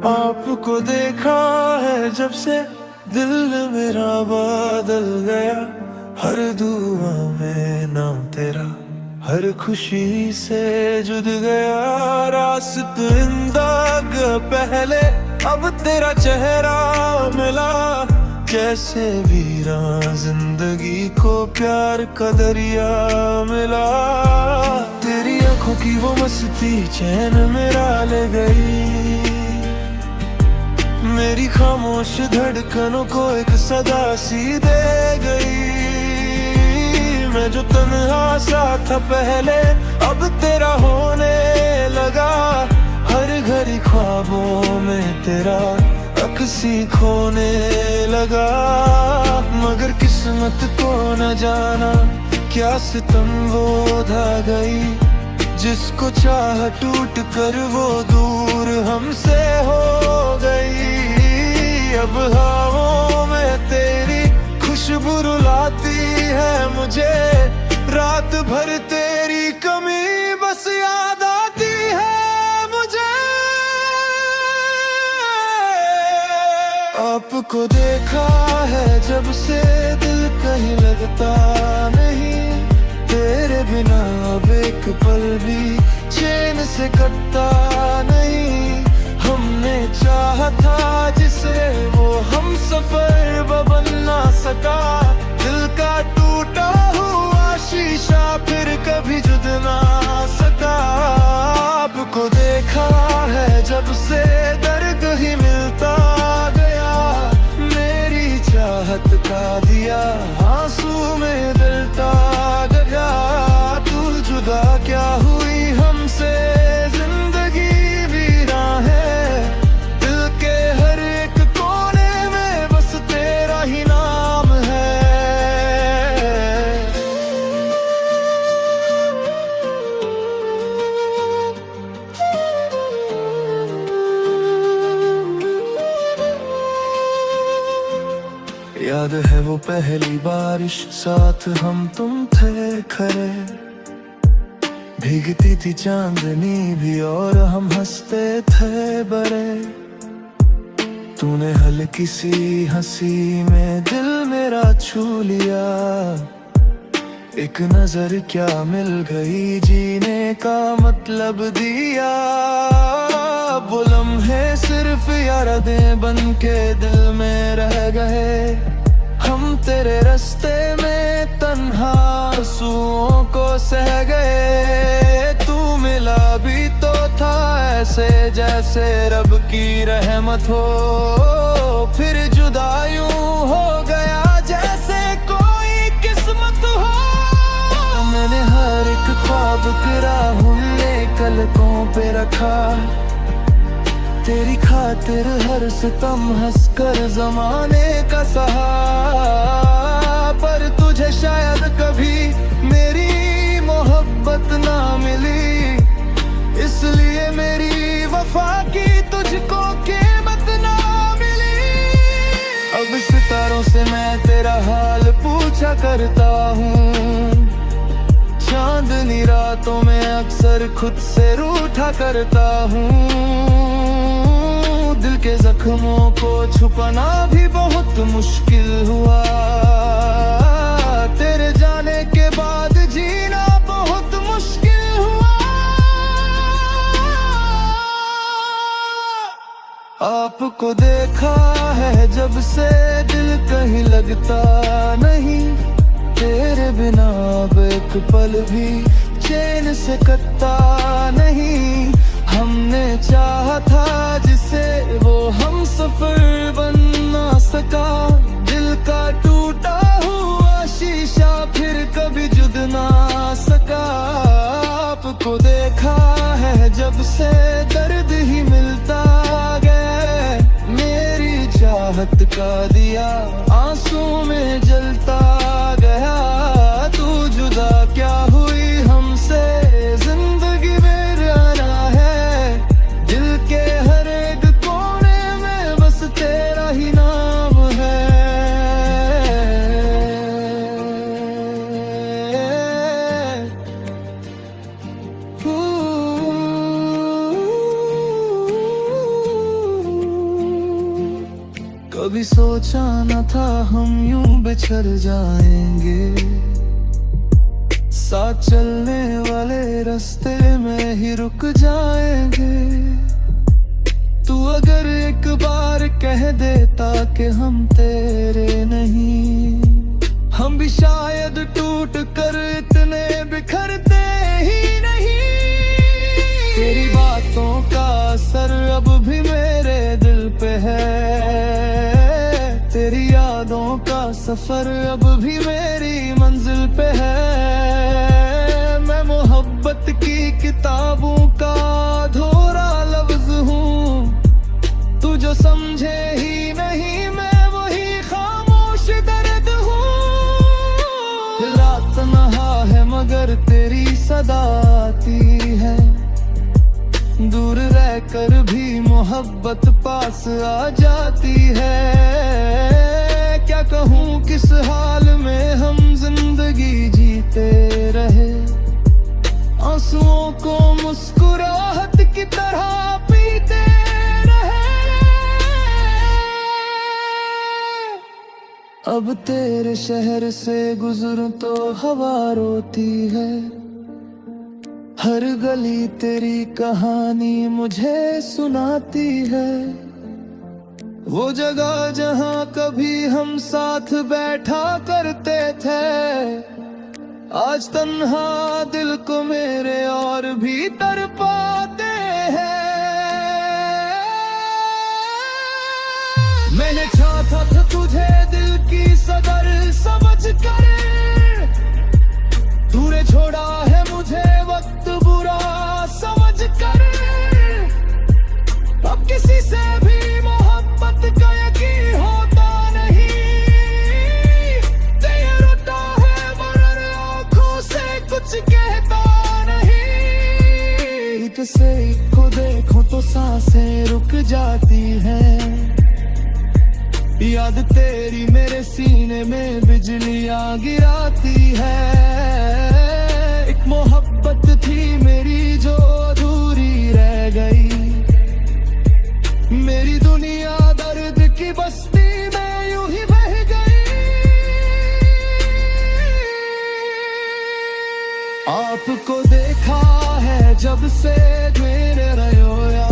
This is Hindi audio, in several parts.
आपको देखा है जब से दिल मेरा बदल गया। हर दुआ में नाम तेरा, हर खुशी से जुड़ गया। रास्त इंदाग पहले अब तेरा चेहरा मिला। जैसे वीरान जिंदगी को प्यार का दरिया मिला। तेरी आंखों की वो मस्ती चैन मेरा ले गई। मेरी खामोश धड़कनों को एक सदा सी दे गई। मैं जो तन्हा सा था पहले अब तेरा होने लगा। हर घड़ी ख्वाबों में तेरा अक्सी खोने लगा। मगर किस्मत को न जाना क्या सितम वो ढा गई। जिसको चाह टूट कर वो दूर हमसे हो गई। अब हवाओं में तेरी खुशबू रुलाती है मुझे। रात भर तेरी कमी बस याद आती है मुझे। आपको देखा है जब से दिल कहीं लगता नहीं। तेरे बिना अब एक पल भी चैन से कटता नहीं। हमने चाहा था जिसे वो हम सफर बन ना सका। दिल का टूटा हुआ शीशा फिर कभी जुड़ ना सका। आपको देखा है जब से दर्द ही मिलता गया। मेरी चाहत का दिया आंसू में दलता गया। तू जुदा क्या हुई हमसे, जिंदगी वीरान है। दिल के हर एक कोने में बस तेरा ही नाम है। याद है वो पहली बारिश, साथ हम तुम थे खड़े। भीगती थी चांदनी भी और हम हंसते थे बड़े। तूने हल्की सी हंसी में दिल मेरा छू लिया। एक नजर क्या मिल गई, जीने का मतलब दिया। वो लम्हे सिर्फ यादें बन के दिल में रह गए। हम तेरे रास्ते में तन्हा आंसुओं को सह गए। तू मिला भी तो था ऐसे जैसे रब की रहमत हो। फिर जुदा यूं हो गया जैसे कोई किस्मत हो। मैंने हर एक ख्वाब गिरा हमने कलकों पे रखा। तेरी खातिर हर सितम हंसकर जमाने का सहा। पर तुझे शायद कभी मेरी मोहब्बत ना मिली। इसलिए मेरी वफा की तुझको कीमत ना मिली। अब सितारों से मैं तेरा हाल पूछा करता हूँ। चांदनी रातों में अक्सर खुद से रूठा करता हूँ। दिल के जख्मों को छुपाना भी बहुत मुश्किल हुआ। तेरे जाने के बाद जीना बहुत मुश्किल हुआ। आपको देखा है जब से दिल कहीं लगता नहीं। तेरे बिना अब एक पल भी चैन से कटता नहीं। हमने चाहा था जिसे वो हम सफर बन ना सका। दिल का टूटा हुआ शीशा फिर कभी जुड़ ना सका। आपको देखा है जब से दर्द ही मिलता गया। मेरी चाहत का दिया आंसू में जलता गया। तू जुदा क्या हुई हमसे, जिंदगी वीरान है। दिल के हर एक कोने में बस तेरा ही नाम है। कभी सोचा न था हम यूं बिछड़ जाएंगे, साथ चलने वाले रास्ते में ही रुक जाएंगे। तू अगर एक बार कह देता कि हम तेरे नहीं, हम भी शायद टूट कर इतने बिखरते ही नहीं। तेरी बातों का असर अब भी मेरे दिल पे है, तेरी यादों का सफर अब भी मेरी मंजिल पे है। मैं मोहब्बत की किताबों का अधूरा लफ्ज हूँ, तू जो समझे ही नहीं मैं वही खामोश दर्द हूँ। रात नहा है मगर तेरी सदा आती है, दूर रहकर भी मोहब्बत पास आ जाती है। क्या कहूँ किस हाल में हम जिंदगी जीते रहे, आंसुओं को मुस्कुराहट की तरह पीते रहे। अब तेरे शहर से गुजरूं तो हवा रोती है, हर गली तेरी कहानी मुझे सुनाती है। वो जगह जहां कभी हम साथ बैठा करते थे, आज तन्हा दिल को मेरे और भी तड़पाते हैं। मैंने चाहा था तुझे दिल की सदर समझ कर, तूने छोड़ा है मुझे वक्त बुरा समझ कर। अब किसी से भी मोहब्बत का यकीन होता नहीं, दिल रोता है मगर आँखों से कुछ कहता नहीं। एक से एक को देखो तो सांसें रुक जाती हैं, याद तेरी मेरे सीने में बिजलियां गिराती है। एक मोहब्बत थी मेरी जो अधूरी रह गई, मेरी दुनिया दर्द की बस्ती में यूं ही बह गई। आपको देखा है जब से मेरे रोया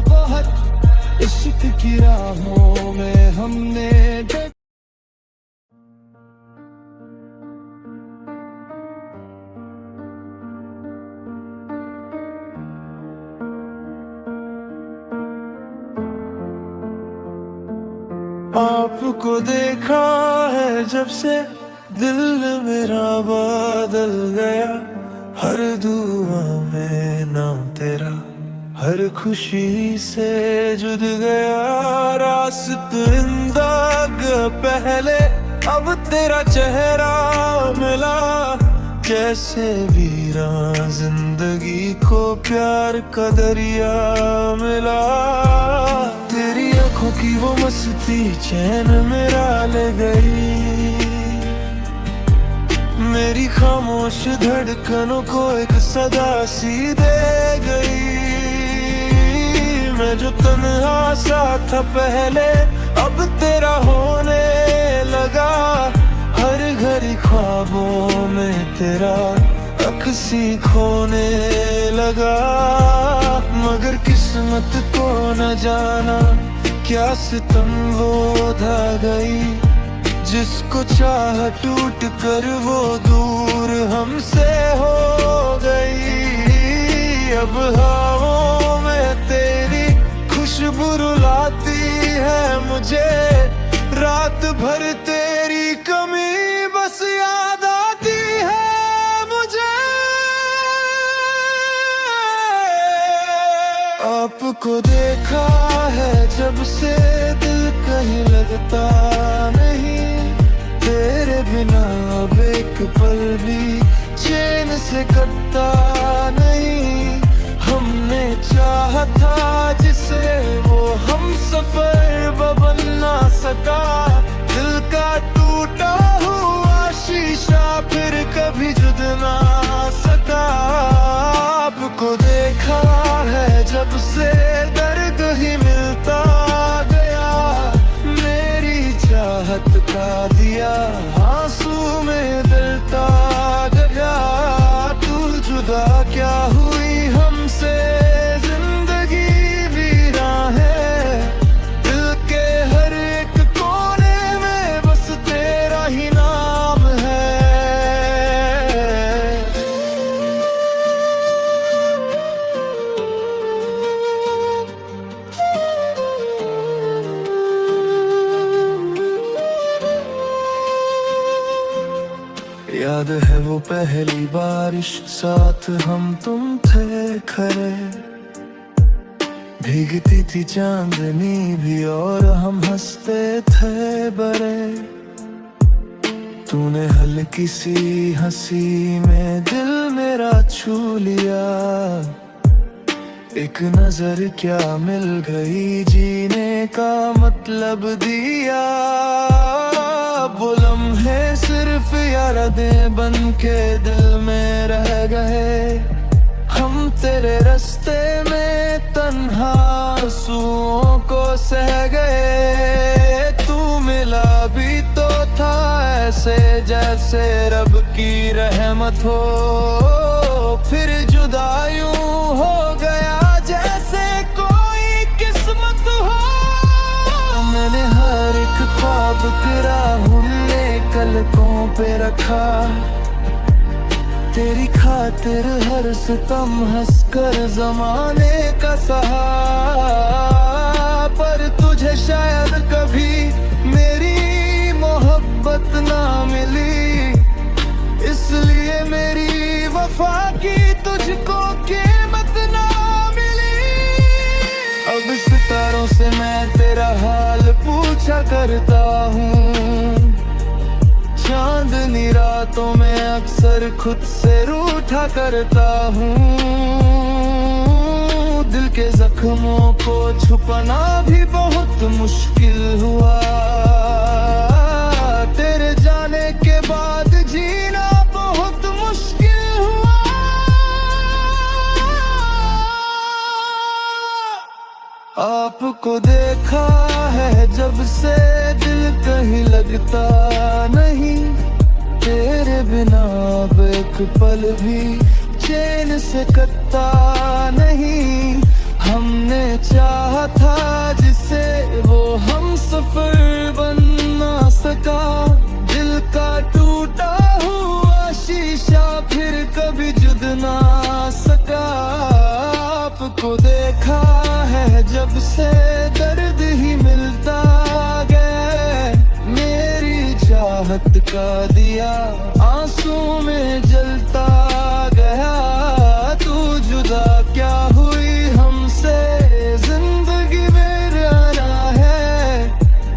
बहुत, इश्क की राहों में हमने आपको देखा है जब से दिल मेरा बदल गया, हर दुआ में नाम तेरा हर खुशी से जुड़ गया। रास्ता पहले अब तेरा चेहरा मिला, कैसे वीरा जिंदगी को प्यार का दरिया मिला। तेरी आंखों की वो मस्ती चैन मेरा ले गई, मेरी खामोश धड़कनों को एक सदा सी दे गई। मैं जो तन्हा सा था पहले अब तेरा होने लगा, हर घड़ी ख्वाबों में तेरा अक्सी खोने लगा। मगर किस्मत को न जाना क्या सितम वो ढा गई, जिसको चाह टूट कर वो दूर हमसे हो गई। अब हवाओं में तेरी खुशबू रुलाती है मुझे, रात भर तेरी कमी बस याद आती है मुझे। आपको देखा है जब से दिल कहीं लगता नहीं, तेरे बिना अब एक पल भी चैन से कटता नहीं। हमने चाहा था जिसे वो हम सफर बन ना सका, दिल का टूटा हुआ शीशा फिर कभी जुड़ ना सका। आपको देखा है जब से दर्द ही मिलता गया, मेरी चाहत का दिया, आंसू में दिल ताग गया। तू जुदा क्या हुई हमसे, जिंदगी वीरान है। दिल के हर एक कोने में बस तेरा ही नाम है। याद है वो पहली बारिश, साथ हम तुम थे खड़े। भीगती थी चांदनी भी और हम हंसते थे बड़े। तूने हल्की सी हंसी में दिल मेरा छू लिया। एक नजर क्या मिल गई, जीने का मतलब दिया। वो लम्हे सिर्फ यादें बन के दिल में रह गए। हम तेरे रास्ते में तन्हा आंसुओं को सह गए। तू मिला भी तो था ऐसे जैसे रब की रहमत हो, फिर जुदा यूं हो गया जैसे कोई किस्मत हो। मैंने हर एक ख्वाब तेरा हमने कलकों पे रखा। तेरी खातिर हर सितम हंसकर जमाने का सहा। पर तुझे शायद कभी मेरी मोहब्बत ना मिली, इसलिए मेरी वफा की तुझको कीमत ना मिली। अब सितारों से मैं तेरा हाल पूछा करता हूँ। चांदनी रातों में अक्सर खुद से रूठा करता हूँ। दिल के जख्मों को छुपाना भी बहुत मुश्किल हुआ। तेरे जाने के बाद जीना बहुत मुश्किल हुआ। आपको देखा है जब से दिल कहीं लगता नहीं। तेरे बिना अब एक पल भी चैन से कटता नहीं। हमने चाहा था जिसे वो हम सफर बन ना सका। दिल का टूटा हुआ शीशा फिर कभी जुद ना सका। आपको देखा है जब से दर्द ही मिलता गया। मेरी चाहत का दिया आंसू में जलता गया। तू जुदा क्या हुई हमसे, जिंदगी वीराना है।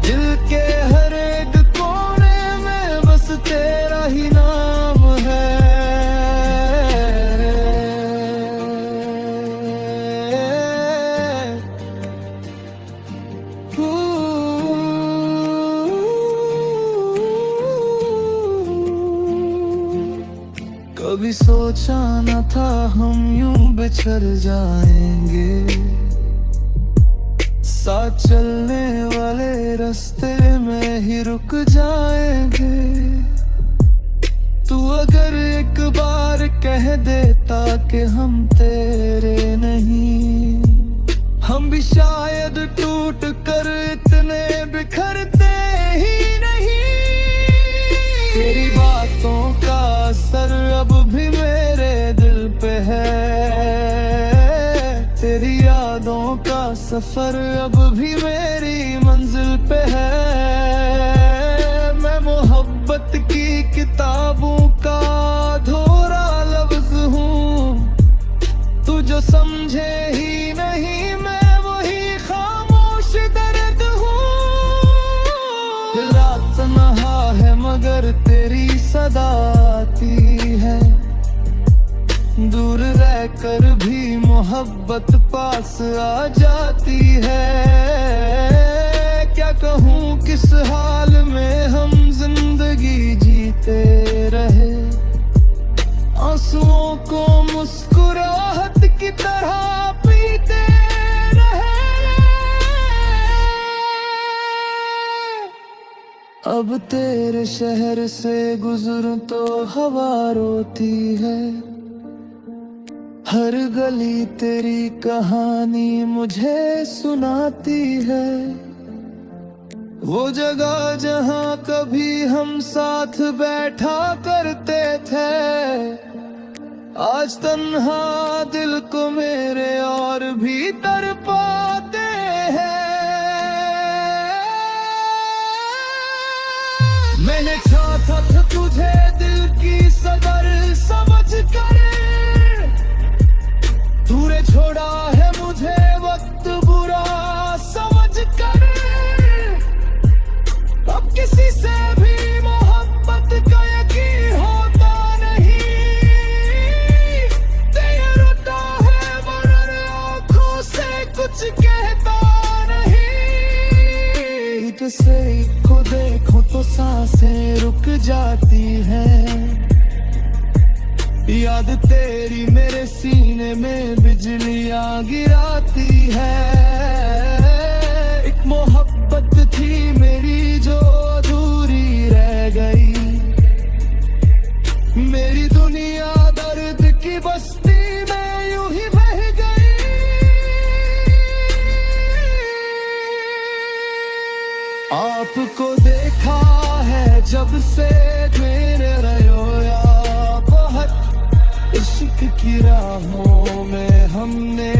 दिल के हर एक कोने में बस तेरा ही नाम है। कभी सोचा न था हम यूं बिछड़ जाएंगे। साथ चलने वाले रास्ते में ही रुक जाएंगे। तू अगर एक बार कह देता कि हम तेरे नहीं, हम भी शायद टूट कर इतने बिखरते ही नहीं। तेरी बातों का असर अब भी मेरे दिल पे है। तेरी यादों का सफर अब भी मेरी मंजिल पे है। मैं मोहब्बत की किताबों का अधूरा लफ्ज हूँ। तू जो समझे ही नहीं, मैं वही खामोश दर्द हूँ। रात नहा है मगर तेरी सदा आती है। दूर रहकर भी मोहब्बत पास आ जाती है। क्या कहूँ किस हाल में हम जिंदगी जीते रहे। आंसुओं को मुस्कुराहट की तरह पीते रहे। अब तेरे शहर से गुजरूं तो हवा रोती है, हर गली तेरी कहानी मुझे सुनाती है। वो जगह जहां कभी हम साथ बैठा करते थे, आज तन्हा दिल को मेरे और भी तड़पाते हैं। मैंने चाहा था तुझे दिल की सदर समझ कर, तूने छोड़ा है मुझे वक्त बुरा समझ कर। अब किसी से भी मोहब्बत का यकीन होता नहीं, तेरा रोता है मगर आंखों से कुछ कहता नहीं। किसे को देखो तो सांसें रुक जाती हैं, याद तेरी मेरे सीने में बिजलियां गिराती है। एक मोहब्बत थी मेरी जो अधूरी रह गई, मेरी दुनिया दर्द की बस्ती में यूं ही बह गई। आपको देखा है जब से मेरे रोया बहुत, इश्क की राहों में हमने